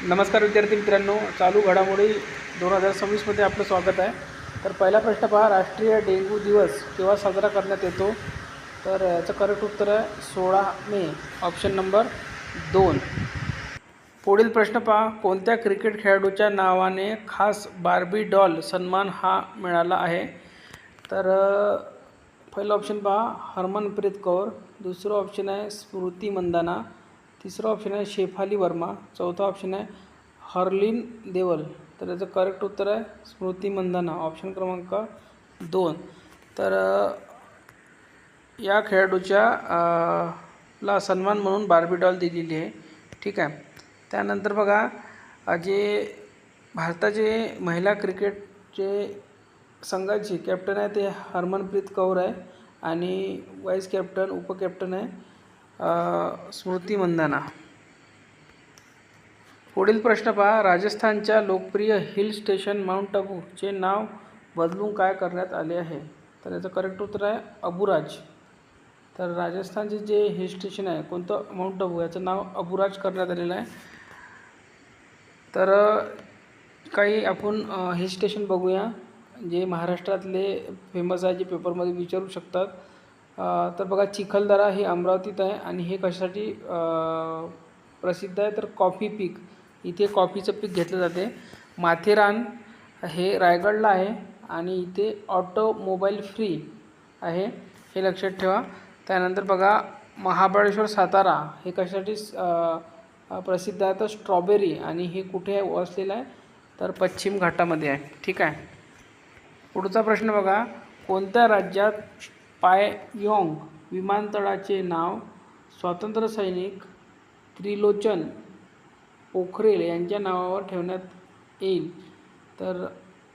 नमस्कार विद्यार्थी मित्रांनो, चालू घडामोडी 2026मध्ये आपलं स्वागत आहे. तर पहिला प्रश्न पहा, राष्ट्रीय डेंग्यू दिवस केव्हा साजरा करण्यात येतो? तर याचं करेक्ट उत्तर आहे 16 मे, ऑप्शन नंबर 2. पुढील प्रश्न पहा, कोणत्या क्रिकेट खेळाडूच्या नावाने खास बार्बी डॉल सन्मान हा मिळाला आहे? तर पहिलं ऑप्शन पहा हरमनप्रीत कौर, दुसरं ऑप्शन आहे स्मृती मंदाना, तिसरं ऑप्शन आहे शेफाली वर्मा, चौथा ऑप्शन आहे हर्लिन देवल. तर याचं करेक्ट उत्तर आहे स्मृती मंदाना, ऑप्शन क्रमांक 2. तर या खेळाडूच्या ला सन्मान म्हणून बार्बी डॉल दिलेली आहे. ठीक आहे. त्यानंतर बघा, जे भारताचे महिला क्रिकेटचे संघाची कॅप्टन आहे ते हरमनप्रीत कौर आहे आणि वाईस कॅप्टन उपकॅप्टन आहे स्मृती मंदाना. पुढील प्रश्न पहा, राजस्थानच्या लोकप्रिय हिल स्टेशन माउंट आबूचे नाव बदलून काय करण्यात आले आहे? तर याचं करेक्ट उत्तर आहे अबुराज. तर राजस्थानचे जे हिल स्टेशन आहे कोणतं माउंट आबू, याचं नाव अबुराज करण्यात आलेलं आहे. तर काही आपण हिल स्टेशन बघूया जे महाराष्ट्रातले फेमस आहे, जे पेपरमध्ये विचारू शकतात. तर बघा, चिखलदरा हे अमरावतीत आहे आणि हे कशासाठी प्रसिद्ध आहे? तर कॉफी पीक, इथे कॉफीचं पीक घेतलं जाते. माथेरान हे रायगडला आहे आणि इथे ऑटोमोबाईल फ्री आहे, हे लक्षात ठेवा. त्यानंतर बघा, महाबळेश्वर सातारा हे कशासाठी प्रसिद्ध आहे? तर स्ट्रॉबेरी, आणि हे कुठे वसलेलं आहे? तर पश्चिम घाटामध्ये आहे. ठीक आहे. पुढचा प्रश्न बघा, कोणत्या राज्यात पाययोंग विमानतळाचे नाव स्वातंत्र्य सैनिक त्रिलोचन पोखरेल यांच्या नावावर ठेवण्यात येईल? तर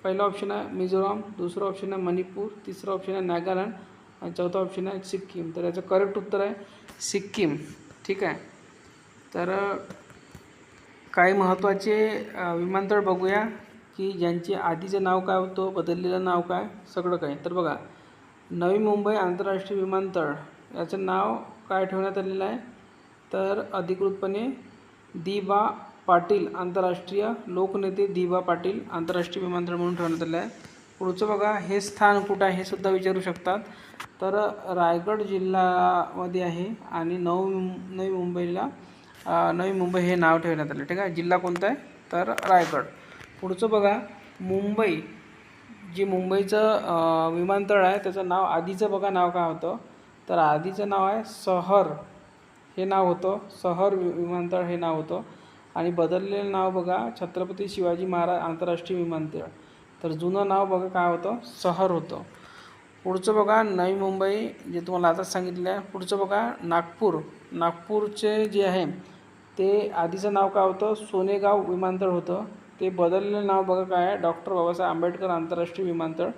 पहिला ऑप्शन आहे मिझोराम, दुसरा ऑप्शन आहे मणिपूर, तिसरा ऑप्शन आहे नागालँड आणि चौथा ऑप्शन आहे सिक्कीम. तर याचं करेक्ट उत्तर आहे सिक्कीम. ठीक आहे. तर काही महत्त्वाचे विमानतळ बघूया की ज्यांचे आधीचं नाव काय होतं, बदललेलं नाव काय, सगळं काय. तर बघा, नवी मुंबई आंतरराष्ट्रीय विमानतळ याचं नाव काय ठेवण्यात आलेलं आहे? तर अधिकृतपणे दी.बा. पाटील आंतरराष्ट्रीय लोकनेते दी.बा. पाटील आंतरराष्ट्रीय विमानतळ म्हणून ठेवण्यात आलं आहे. पुढचं बघा, हे स्थान कुठं आहे हे सुद्धा विचारू शकतात. तर रायगड जिल्ह्यामध्ये आहे आणि नवी मुंबई हे नाव ठेवण्यात आलं. ठीक आहे. जिल्हा कोणता आहे? तर रायगड. पुढचं बघा, मुंबई, जे मुंबईचं विमानतळ आहे त्याचं नाव आधीचं बघा नाव काय होतं? तर आधीचं नाव आहे सहर, हे नाव होतं सहर विमानतळ, हे नाव होतं. आणि बदललेलं नाव बघा छत्रपती शिवाजी महाराज आंतरराष्ट्रीय विमानतळ. तर जुनं नाव बघा काय होतं? सहर होतं. पुढचं बघा, नवी मुंबई जे तुम्हाला आताच सांगितलं आहे. पुढचं बघा, नागपूरचे जे आहे ते आधीचं नाव काय होतं? सोनेगाव विमानतळ होतं. ते बदललेलं नाव बघा काय आहे? डॉक्टर बाबासाहेब आंबेडकर आंतरराष्ट्रीय विमानतळ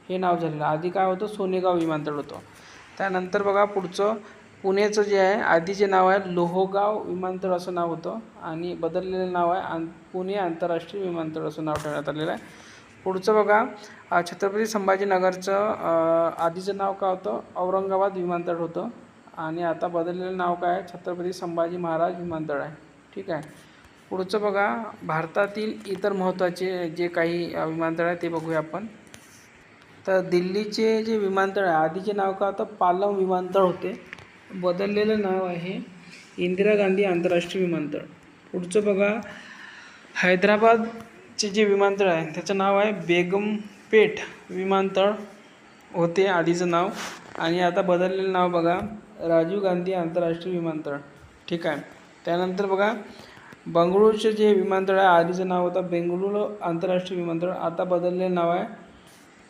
हे नाव झालेलं. आधी काय होतं? सोनेगाव विमानतळ होतं. त्यानंतर बघा पुढचं, पुण्याचं जे आहे आधीचे नाव आहे लोहगाव विमानतळ असं नाव होतं आणि बदललेलं नाव आहे पुणे आंतरराष्ट्रीय विमानतळ असं नाव ठेवण्यात आलेलं आहे. पुढचं बघा, छत्रपती संभाजीनगरचं आधीचं नाव काय होतं? औरंगाबाद विमानतळ होतं आणि आता बदललेलं नाव काय आहे? छत्रपती संभाजी महाराज विमानतळ आहे. ठीक आहे. पुढचं बघा, भारतातील इतर महत्त्वाचे जे काही विमानतळ आहे ते बघूया आपण. तर दिल्लीचे जे विमानतळ आहे आधीचे नाव काय होतं? पालम विमानतळ होते. बदललेलं नाव आहे इंदिरा गांधी आंतरराष्ट्रीय विमानतळ. पुढचं बघा, हैदराबादचे जे विमानतळ आहे त्याचं नाव आहे बेगमपेठ विमानतळ होते आधीचं नाव आणि आता बदललेलं नाव बघा राजीव गांधी आंतरराष्ट्रीय विमानतळ. ठीक आहे. त्यानंतर बघा, बंगळुरूचे जे विमानतळ आहे आधीचं नाव होतं बेंगळुरू आंतरराष्ट्रीय विमानतळ, आता बदललेलं नाव आहे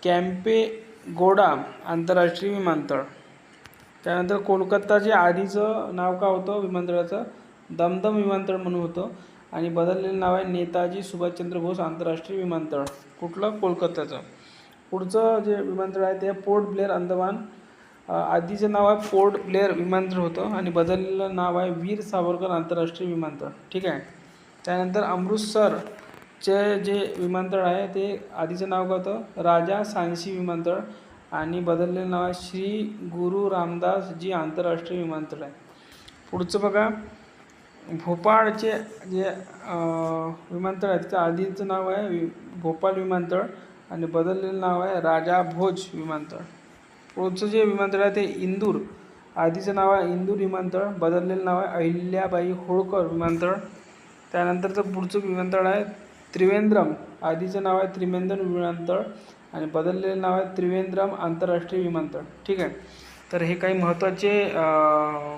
कॅम्पेगौडा आंतरराष्ट्रीय विमानतळ. त्यानंतर कोलकाताचे आधीचं नाव काय होतं विमानतळाचं? दमदम विमानतळ म्हणून होतं आणि बदललेलं नाव आहे नेताजी सुभाषचंद्र बोस आंतरराष्ट्रीय विमानतळ. कुठलं? कोलकाताचं. पुढचं जे विमानतळ आहे ते पोर्ट ब्लेअर अंदमान, आधीचं नाव आहे पोर्ट ब्लेअर विमानतळ होतं आणि बदललेलं नाव आहे वीर सावरकर आंतरराष्ट्रीय विमानतळ. ठीक आहे. त्यानंतर अमृतसरचे जे विमानतळ आहे ते आधीचं नाव काय होतं? राजा सांसी विमानतळ आणि बदललेलं नाव आहे श्री गुरु रामदासजी आंतरराष्ट्रीय विमानतळ आहे. पुढचं बघा, भोपाळचे जे विमानतळ आहे त्याचं आधीचं नाव आहे भोपाळ विमानतळ आणि बदललेलं नाव आहे राजा भोज विमानतळ. पुढचं जे विमानतळ आहे ते इंदूर, आधीचं नाव आहे इंदूर विमानतळ, बदललेलं नाव आहे अहिल्याबाई होळकर विमानतळ. त्यानंतरचं पुढचं विमानतळ आहे त्रिवेंद्रम, आधीचं नाव आहे त्रिवेंद्रम विमानतळ आणि बदललेलं नाव आहे त्रिवेंद्रम आंतरराष्ट्रीय विमानतळ. ठीक आहे, तर हे काही महत्त्वाचे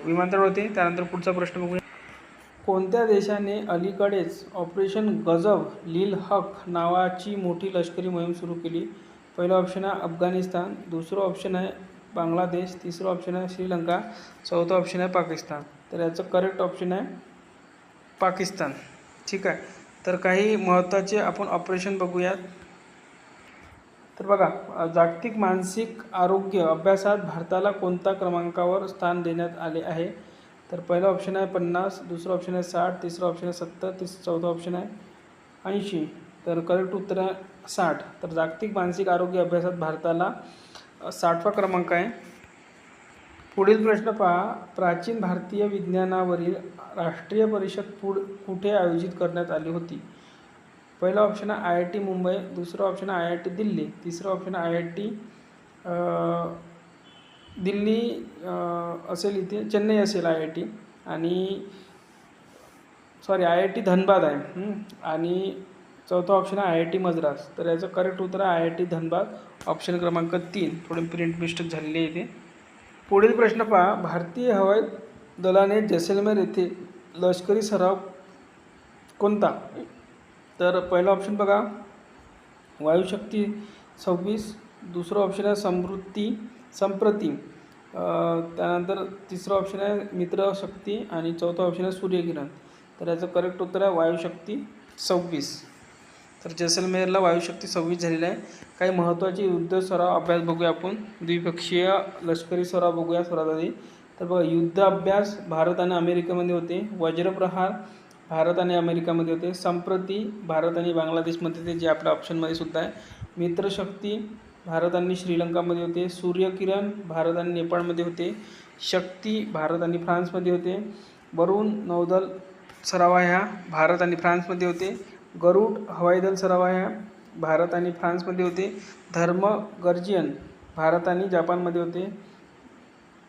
विमानतळ होते. त्यानंतर पुढचा प्रश्न बघूया. कोणत्या देशाने अलीकडेच ऑपरेशन गजब लील हक नावाची मोठी लष्करी मोहीम सुरू केली? पहिलं ऑप्शन आहे अफगाणिस्तान, दुसरं ऑप्शन आहे बांगलादेश, तिसरं ऑप्शन आहे श्रीलंका, चौथं ऑप्शन आहे पाकिस्तान. तर याचं करेक्ट ऑप्शन आहे पाकिस्तान. ठीक आहे, तर काही महत्त्वाचे आपण ऑपरेशन बघूयात. तर बघा, जागतिक मानसिक आरोग्य अभ्यासात भारताला कोणत्या क्रमांकावर स्थान देण्यात आले आहे? तर पहिलं ऑप्शन आहे 50, दुसरं ऑप्शन आहे 60, तिसरं ऑप्शन आहे 70, चौथं ऑप्शन आहे 80. तर करेक्ट उत्तर आहे 60. तर जागतिक मानसिक आरोग्य अभ्यासात भारताला 60वा क्रमांक आहे. पुढील प्रश्न पहा. प्राचीन भारतीय विज्ञानावरील राष्ट्रीय परिषद कुठे आयोजित करण्यात आली होती? पहिला ऑप्शन आहे IIT मुंबई, दुसरं ऑप्शन आहे IIT दिल्ली, तिसरं ऑप्शन आहे IIT दिल्ली असेल, इथे चेन्नई असेल IIT, आणि IIT धनबाद आहे, आणि चौथा ऑप्शन आहे IIT मद्रास. तर याचं करेक्ट उत्तर आहे IIT धनबाद, ऑप्शन क्रमांक 3. थोडी प्रिंट मिस्टेक झालेली आहे इथे. पुढील प्रश्न पहा. भारतीय हवाई दलाने जैसलमेर येथे लष्करी सराव कोणता? तर पहिला ऑप्शन बघा वायुशक्ती 26, दुसरं ऑप्शन आहे संप्रती, त्यानंतर तिसरं ऑप्शन आहे मित्रशक्ती आणि चौथा ऑप्शन आहे सूर्यकिरण. तर याचं करेक्ट उत्तर आहे वायुशक्ती 26. तर जैसलमेरला वायुशक्ती 26 झालेला आहे. काही महत्त्वाचे युद्ध सराव अभ्यास बघूया आपण. द्विपक्षीय लष्करी सराव बघूया सर्वात आधी. तर बघा, युद्ध अभ्यास भारत आणि अमेरिकेमध्ये होते. वज्रप्रहार भारत आणि अमेरिकामध्ये होते. संप्रती भारत आणि बांगलादेशमध्ये होते, जे आपल्या ऑप्शनमध्ये सुद्धा आहे. मित्रशक्ती भारत आणि श्रीलंकामध्ये होते. सूर्यकिरण भारत आणि नेपाळमध्ये होते. शक्ती भारत आणि फ्रान्समध्ये होते. वरुण नौदल सराव ह्या भारत आणि फ्रान्समध्ये होते. गरुड हवाई दल सराव ह्या भारत आणि फ्रान्समध्ये होते. धर्म गर्जियन भारत आणि जपानमध्ये होते.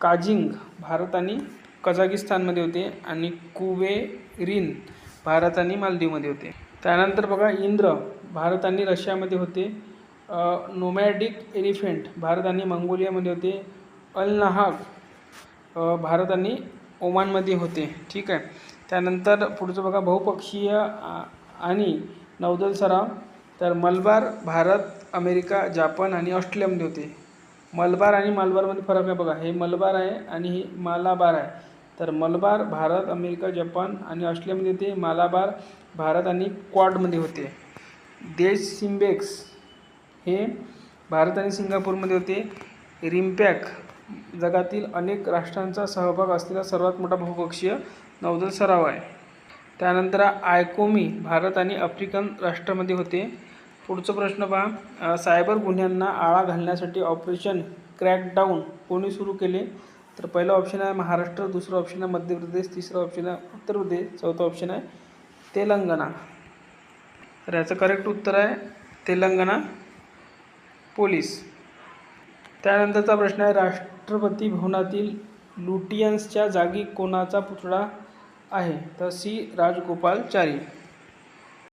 काजिंग भारत आणि कझाकिस्तानमध्ये होते. आणि कुवेरिन भारत आणि मालदीवमध्ये होते. त्यानंतर बघा, इंद्र भारत आणि रशियामध्ये होते. नोमॅडिक एलिफंट भारत आणि मंगोलियामध्ये होते. अल-नहाग भारत आणि ओमानमध्ये होते. ठीक आहे, त्यानंतर पुढचं बघा, बहुपक्षीय आणि नौदल सराव. तर मलबार भारत, अमेरिका, जापान आणि ऑस्ट्रेलियामध्ये होते. मलबार आणि मालबारमध्ये फरक आहे बघा, हे मलबार आहे आणि हे मालाबार आहे. तर मलबार भारत, अमेरिका, जपान आणि ऑस्ट्रेलियामध्ये होते. मालाबार भारत आणि क्वाडमध्ये होते. देश सिम्बेक्स हे भारत आणि सिंगापूरमध्ये होते. रिम्पॅक जगातील अनेक राष्ट्रांचा सहभाग असलेला सर्वात मोठा बहुपक्षीय नौदल सराव आहे. त्यानंतर आयकोमी भारत आणि आफ्रिकन राष्ट्रामध्ये होते. पुढचा प्रश्न पहा. सायबर गुन्ह्यांना आळा घालण्यासाठी ऑपरेशन क्रॅकडाऊन कोणी सुरू केले? तर पहिला ऑप्शन आहे महाराष्ट्र, दुसरं ऑप्शन आहे मध्य प्रदेश, तिसरं ऑप्शन आहे उत्तर प्रदेश, चौथं ऑप्शन आहे तेलंगणा. तर याचं करेक्ट उत्तर आहे तेलंगणा पोलीस. त्यानंतरचा प्रश्न आहे राष्ट्रपती भवनातील लुटियन्सच्या जागी कोणाचा पुतळा आहे? तर C. राजगोपालाचारी.